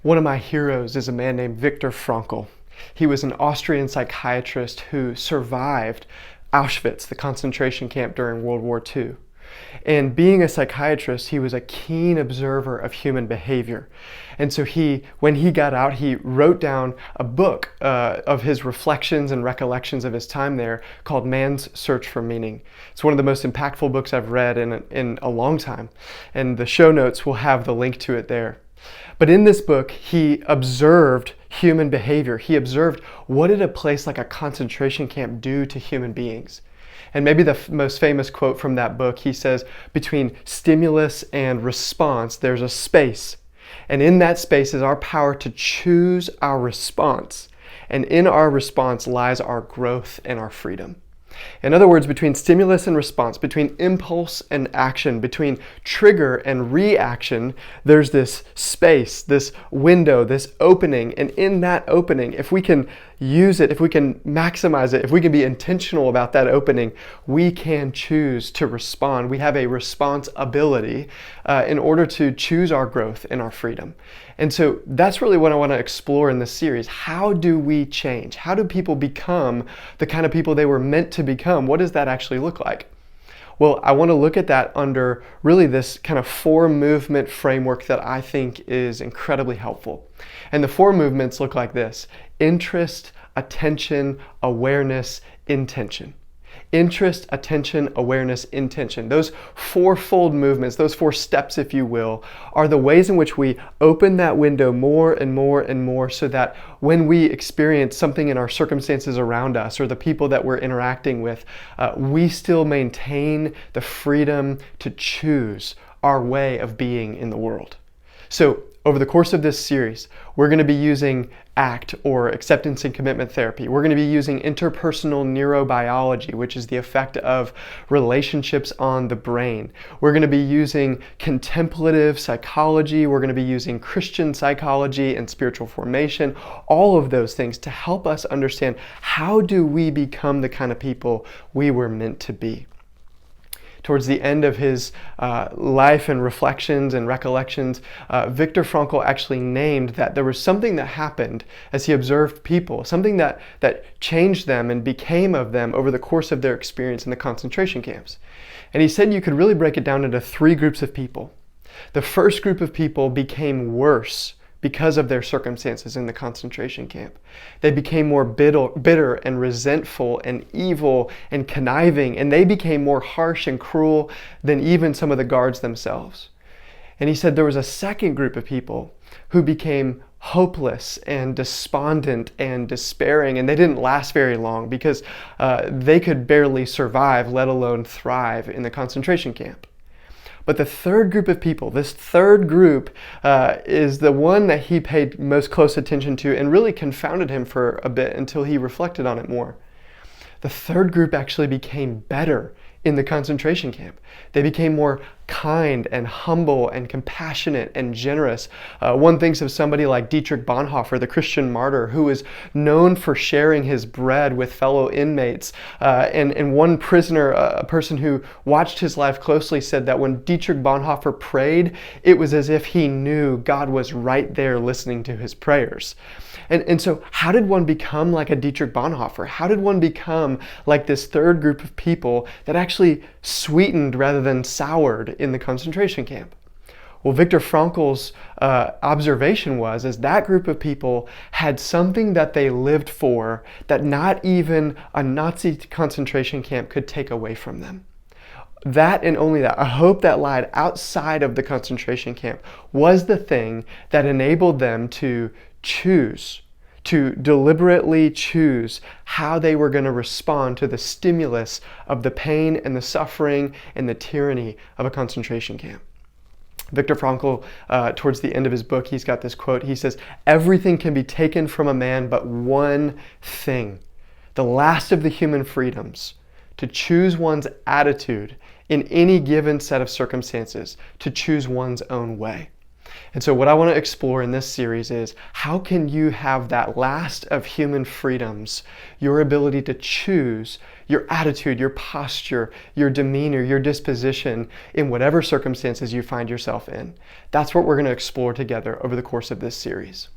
One of my heroes is a man named Viktor Frankl. He was an Austrian psychiatrist who survived Auschwitz, the concentration camp during World War II. And being a psychiatrist, he was a keen observer of human behavior. And so when he got out, he wrote down a book of his reflections and recollections of his time there called Man's Search for Meaning. It's one of the most impactful books I've read in a long time. And the show notes will have the link to it there. But in this book, he observed human behavior. He observed what did a place like a concentration camp do to human beings. And maybe the most famous quote from that book, he says, between stimulus and response, there's a space. And in that space is our power to choose our response. And in our response lies our growth and our freedom. In other words, between stimulus and response, between impulse and action, between trigger and reaction, there's this space, this window, this opening. And in that opening, if we can use it, if we can maximize it, if we can be intentional about that opening, we can choose to respond. We have a responsibility in order to choose our growth and our freedom. And so that's really what I want to explore in this series. How do we change? How do people become the kind of people they were meant to become? What does that actually look like? Well, I want to look at that under really this kind of 4 movement framework that I think is incredibly helpful. And the 4 movements look like this: interest, attention, awareness, intention. Interest, attention, awareness, intention. Those 4-fold movements, those 4 steps, if you will, are the ways in which we open that window more and more and more so that when we experience something in our circumstances around us or the people that we're interacting with, we still maintain the freedom to choose our way of being in the world. So over the course of this series, we're going to be using ACT, or acceptance and commitment therapy. We're going to be using interpersonal neurobiology, which is the effect of relationships on the brain. We're going to be using contemplative psychology. We're going to be using Christian psychology and spiritual formation, all of those things to help us understand how do we become the kind of people we were meant to be. Towards the end of his life and reflections and recollections, Viktor Frankl actually named that there was something that happened as he observed people, something that changed them and became of them over the course of their experience in the concentration camps. And he said you could really break it down into 3 groups of people. The first group of people became worse because of their circumstances in the concentration camp. They became more bitter and resentful and evil and conniving, and they became more harsh and cruel than even some of the guards themselves. And he said there was a second group of people who became hopeless and despondent and despairing, and they didn't last very long because they could barely survive, let alone thrive in the concentration camp. But the third group of people, this third group is the one that he paid most close attention to and really confounded him for a bit until he reflected on it more. The third group actually became better in the concentration camp. They became more kind and humble and compassionate and generous. One thinks of somebody like Dietrich Bonhoeffer, the Christian martyr, who was known for sharing his bread with fellow inmates. And one prisoner, a person who watched his life closely, said that when Dietrich Bonhoeffer prayed, it was as if he knew God was right there listening to his prayers. And so how did one become like a Dietrich Bonhoeffer? How did one become like this third group of people that actually sweetened rather than soured in the concentration camp? Well, Viktor Frankl's observation was that group of people had something that they lived for that not even a Nazi concentration camp could take away from them. That and only that, a hope that lied outside of the concentration camp, was the thing that enabled them to choose, to deliberately choose how they were going to respond to the stimulus of the pain and the suffering and the tyranny of a concentration camp. Viktor Frankl, towards the end of his book, he's got this quote. He says, "Everything can be taken from a man but one thing, the last of the human freedoms, to choose one's attitude in any given set of circumstances, to choose one's own way." And so what I want to explore in this series is how can you have that last of human freedoms, your ability to choose your attitude, your posture, your demeanor, your disposition in whatever circumstances you find yourself in. That's what we're going to explore together over the course of this series.